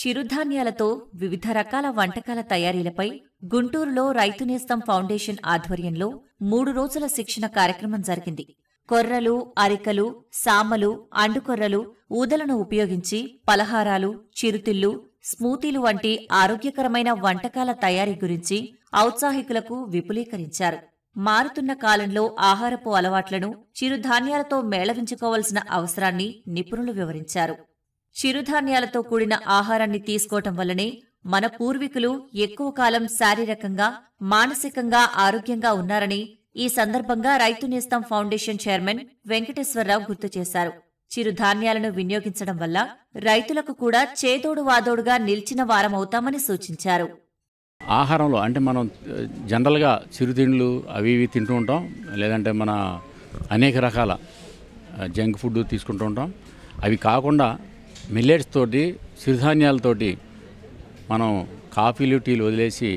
చిరుధాన్యాలతో వివిధ రకాల వంటకాల తయారీలపై గుంటూరులో రైతు నేస్తం ఫౌండేషన్ ఆధ్వర్యంలో 3 రోజుల శిక్షణ కార్యక్రమం జరిగింది. కొర్రలు, అరికలు, సామలు, అండుకొర్రలు, ఊదలను ఉపయోగించి పలహారాలు, చిరుతిళ్లు, స్మూతీలు వంటి ఆరోగ్యకరమైన వంటకాల తయారీ గురించి ఔత్సాహికులకు విపులీకరించారు. మారుతున్న కాలంలో ఆహారపు అలవాట్లను చిరుధాన్యాలతో మేళవించుకోవాల్సిన అవసరాన్ని నిపుణులు వివరించారు. చిరుధాన్యాలతో కూడిన ఆహారాన్ని తీసుకోవటం వల్లనే మన పూర్వీకులు ఎక్కువ కాలం శారీరకంగా, మానసికంగా ఆరోగ్యంగా ఉన్నారని ఈ సందర్భంగా రైతు నేస్తం ఫౌండేషన్ చైర్మన్ వెంకటేశ్వరరావు గుర్తు చేశారు. చిరుధాన్యాలను వినియోగించడం వల్ల రైతులకు కూడా చేదోడు వాదోడుగా నిలిచిన వారమవుతామని సూచించారు. ఆహారంలో అంటే మనం జనరల్గా చిరుతిండ్లు అవి ఇవి తింటూ ఉంటాం, లేదంటే మన అనేక రకాల జంక్ ఫుడ్ తీసుకుంటూ ఉంటాం. అవి కాకుండా మిల్లెట్స్ తోటి, చిరుధాన్యాలతోటి మనం కాఫీలు, టీలు వదిలేసి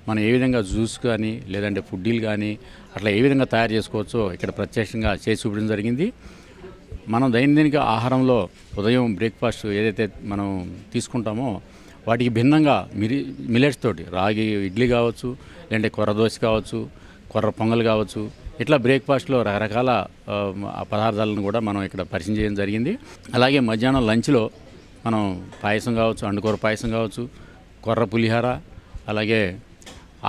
మనం ఏ విధంగా జ్యూస్ కానీ లేదంటే ఫుడ్డీలు కానీ అట్లా ఏ విధంగా తయారు చేసుకోవచ్చో ఇక్కడ ప్రత్యక్షంగా చేసి చూపించడం జరిగింది. మనం దైనందిక ఆహారంలో ఉదయం బ్రేక్ఫాస్ట్ ఏదైతే మనం తీసుకుంటామో వాటికి భిన్నంగా మిల్లెట్స్ తోటి రాగి ఇడ్లీ కావచ్చు, లేదంటే కొర్ర దోశ కావచ్చు, కొర్ర పొంగల్ కావచ్చు, ఇట్లా బ్రేక్ఫాస్ట్లో రకరకాల పదార్థాలను కూడా మనం ఇక్కడ పరిచయం చేయడం జరిగింది. అలాగే మధ్యాహ్నం లంచ్లో మనం పాయసం కావచ్చు, అండుకూర పాయసం కావచ్చు, కొర్ర పులిహార, అలాగే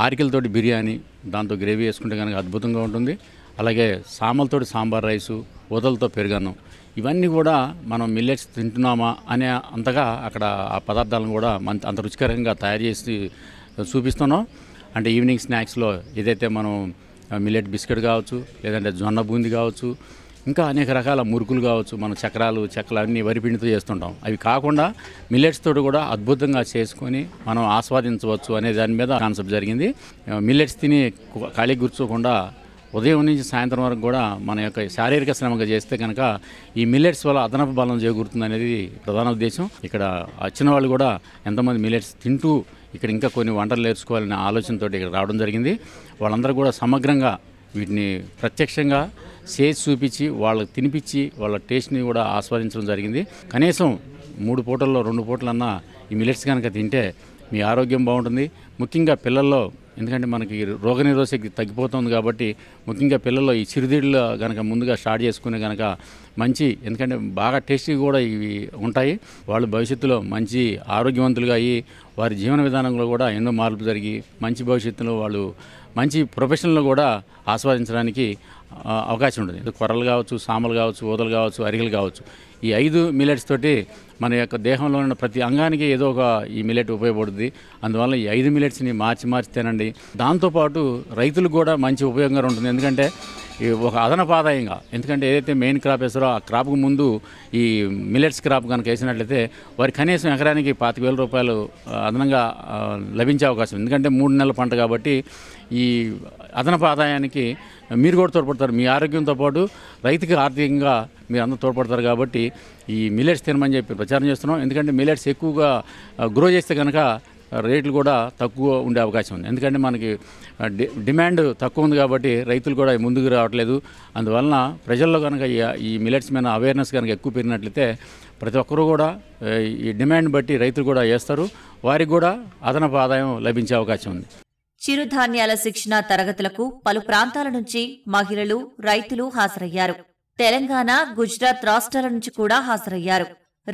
ఆరికలతోటి బిర్యానీ, దాంతో గ్రేవీ వేసుకుంటే కనుక అద్భుతంగా ఉంటుంది. అలాగే సామలతోటి సాంబార్ రైసు, ఊదలతో పెరుగన్నం, ఇవన్నీ కూడా మనం మిల్లెట్స్ తింటున్నామా అనే అంతగా అక్కడ ఆ పదార్థాలను కూడా అంత రుచికరంగా తయారు చేసి చూపిస్తున్నాం. అంటే ఈవినింగ్ స్నాక్స్లో ఏదైతే మనం మిల్లెట్ బిస్కెట్ కావచ్చు, లేదంటే జొన్న బూంది కావచ్చు, ఇంకా అనేక రకాల మురుకులు కావచ్చు, మనం చక్రాలు, చెక్కలు అన్నీ వరిపిండితో చేస్తుంటాం. అవి కాకుండా మిల్లెట్స్ తోటి కూడా అద్భుతంగా చేసుకొని మనం ఆస్వాదించవచ్చు అనే దాని మీద కాన్సెప్ట్ జరిగింది. మిల్లెట్స్ తిని ఖాళీ కూర్చోకుండా ఉదయం నుంచి సాయంత్రం వరకు కూడా మన యొక్క శారీరక శ్రమగా చేస్తే కనుక ఈ మిల్లెట్స్ వల్ల అదనపు బలం చేకూరుతుంది అనేది ప్రధాన ఉద్దేశం. ఇక్కడ వచ్చిన వాళ్ళు కూడా ఎంతమంది మిల్లెట్స్ తింటూ ఇక్కడ ఇంకా కొన్ని వంటలు నేర్చుకోవాలనే ఆలోచనతో ఇక్కడ రావడం జరిగింది. వాళ్ళందరూ కూడా సమగ్రంగా వీటిని ప్రత్యక్షంగా చేసి చూపించి వాళ్ళకి తినిపించి వాళ్ళ టేస్ట్ని కూడా ఆస్వాదించడం జరిగింది. కనీసం 3 పూటల్లో 2 పూటలన్నా ఈ మిల్లెట్స్ కనుక తింటే మీ ఆరోగ్యం బాగుంటుంది. ముఖ్యంగా పిల్లల్లో, ఎందుకంటే మనకి రోగనిరోధశక్తి తగ్గిపోతుంది కాబట్టి ముఖ్యంగా పిల్లల్లో ఈ చిరుతిళ్ళు కనుక ముందుగా స్టార్ట్ చేసుకునే కనుక మంచి, ఎందుకంటే బాగా టేస్టీ కూడా ఇవి ఉంటాయి. వాళ్ళు భవిష్యత్తులో మంచి ఆరోగ్యవంతులుగా అయ్యి వారి జీవన విధానంలో కూడా ఎన్నో మార్పులు జరిగి మంచి భవిష్యత్తులో వాళ్ళు మంచి ప్రొఫెషన్లో కూడా ఆస్వాదించడానికి అవకాశం ఉంటుంది. కొర్రలు కావచ్చు, సామలు కావచ్చు, ఊదలు కావచ్చు, అరిగలు కావచ్చు, ఈ 5 మిల్లెట్స్ తోటి మన యొక్క దేహంలో ఉన్న ప్రతి అంగానికి ఏదో ఒక ఈ మిల్లెట్ ఉపయోగపడుతుంది. అందువల్ల ఈ 5 మిల్లెట్స్ని మార్చి తినండి. దాంతోపాటు రైతులకు కూడా మంచి ఉపయోగంగా ఉంటుంది. ఎందుకంటే ఒక అదనపు ఆదాయంగా, ఎందుకంటే ఏదైతే మెయిన్ క్రాప్ వేస్తారో ఆ క్రాప్కు ముందు ఈ మిల్లెట్స్ క్రాప్ కనుక వేసినట్లయితే వారి కనీసం ఎకరానికి 25,000 రూపాయలు అదనంగా లభించే అవకాశం. ఎందుకంటే 3 నెలల పంట కాబట్టి ఈ అదనపు ఆదాయానికి మీరు కూడా తోడ్పడతారు. మీ ఆరోగ్యంతో పాటు రైతుకి ఆర్థికంగా మీరు అందరూ తోడ్పడతారు కాబట్టి ఈ మిల్లెట్స్ తినమని చెప్పి ప్రచారం చేస్తున్నాం. ఎందుకంటే మిల్లెట్స్ ఎక్కువగా గ్రో చేస్తే కనుక రేట్లు కూడా తక్కువ ఉండే అవకాశం ఉంది. ఎందుకంటే మనకి డిమాండ్ తక్కువ ఉంది కాబట్టి రైతులు కూడా ముందుకు రావట్లేదు. అందువలన ప్రజల్లో కనుక ఈ మిల్లెట్స్ మీద అవేర్నెస్ కనుక ఎక్కువ పెరిగినట్లయితే ప్రతి ఒక్కరూ కూడా ఈ డిమాండ్ బట్టి రైతులు కూడా చేస్తారు. వారికి కూడా అదనపు ఆదాయం లభించే అవకాశం ఉంది. చిరుధాన్యాల శిక్షణా తరగతులకు పలు ప్రాంతాల నుంచి మహిళలు, రైతులు హాజరయ్యారు. తెలంగాణ, గుజరాత్ రాష్ట్రాల నుంచి కూడా హాజరయ్యారు.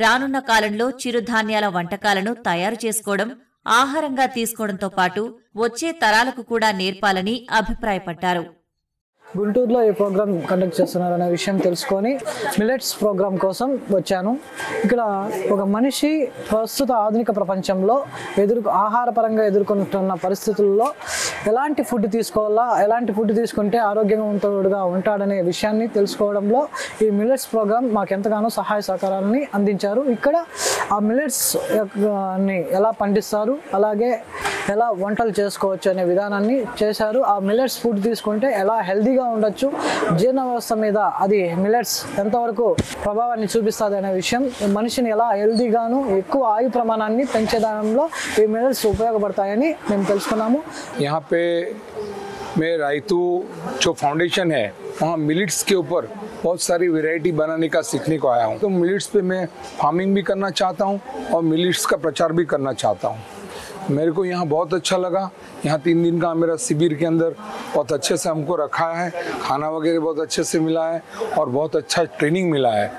రానున్న కాలంలో చిరుధాన్యాల వంటకాలను తయారు చేసుకోవడం, ఆహారంగా తీసుకోవడంతో పాటు వచ్చే తరాలకు కూడా నేర్పాలని అభిప్రాయపడ్డారు. గుంటూరులో ఈ ప్రోగ్రాం కండక్ట్ చేస్తున్నారనే విషయం తెలుసుకొని మిల్లెట్స్ ప్రోగ్రాం కోసం వచ్చాను. ఇక్కడ ఒక మనిషి ప్రస్తుత ఆధునిక ప్రపంచంలో ఆహారపరంగా ఎదుర్కొంటున్న పరిస్థితుల్లో ఎలాంటి ఫుడ్ తీసుకోవాలా, ఎలాంటి ఫుడ్ తీసుకుంటే ఆరోగ్యవంతుడుగా ఉంటాడనే విషయాన్ని తెలుసుకోవడంలో ఈ మిల్లెట్స్ ప్రోగ్రాం మాకు ఎంతగానో సహాయ సహకారాలని అందించారు. ఇక్కడ ఆ మిల్లెట్స్ ఎలా పండిస్తారు, అలాగే ఎలా వంటలు చేసుకోవచ్చు అనే విధానాన్ని చేశారు. ఆ మిల్లెట్స్ ఫుడ్ తీసుకుంటే ఎలా హెల్దీగా ఉండొచ్చు, జీర్ణ వ్యవస్థ మీద అది మిల్లెట్స్ ఎంతవరకు ప్రభావాన్ని చూపిస్తుంది అనే విషయం, మనిషిని ఎలా హెల్దీగాను ఎక్కువ ఆయు ప్రమాణాన్ని పెంచేదానంలో ఈ మిల్లెట్స్ ఉపయోగపడతాయని మేము తెలుసుకున్నాము. यहाँ पे मैं रायतू जो फाउंडेशन है वहाँ मिलेट्स के ऊपर बहुत सारी वैरायटी बनाने का सीखने को आया हूँ। तो मिलेट्स पे मैं फार्मिंग भी करना चाहता हूँ और मिलेट्स का प्रचार भी करना चाहता हूँ। मेरे को यहाँ बहुत अच्छा लगा। यहाँ 3 दिन का मेरा शिविर के अंदर बहुत अच्छे से हमको रखा है, खाना वगैरह बहुत अच्छे से मिला है और बहुत अच्छा ट्रेनिंग मिला है।